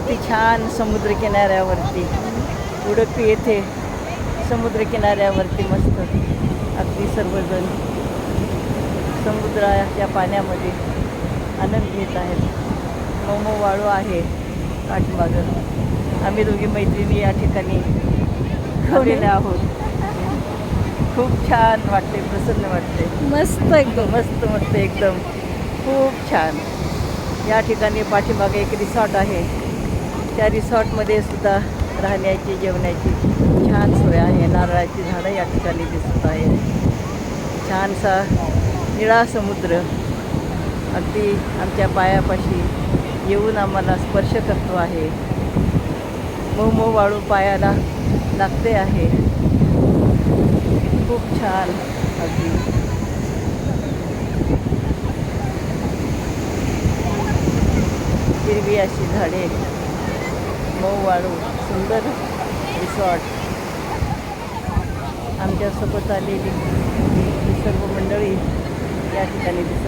किती छान समुद्रकिनाऱ्यावरती उडुपी येथे समुद्रकिनाऱ्यावरती मस्त अगदी सर्वजण समुद्राच्या पाण्यामध्ये आनंद घेत आहेत. मोमो वाळू आहे पाठीमागं. आम्ही दोघी मैत्रिणी या ठिकाणी आलेल्या आहोत. खूप छान वाटते, प्रसन्न वाटते. मस्त एकदम. मस्त मस्त एकदम खूप छान. या ठिकाणी पाठीमागे एक रिसॉर्ट आहे. त्या रिसॉर्टमध्ये सुद्धा राहण्याची जेवणाची छान सोय आहे. नारळाची झाडं या ठिकाणी दिसत आहे. छानसा निळा समुद्र अगदी आमच्या पायापाशी येऊन आम्हाला स्पर्श करतो आहे. मोमो वाळू पायाला लागते आहे. खूप छान अगदी. हिरवी अशी झाडे, मऊ वाळू, सुंदर रिसॉर्ट. आमच्यासोबत आलेली ही सर्व मंडळी या ठिकाणी दिसत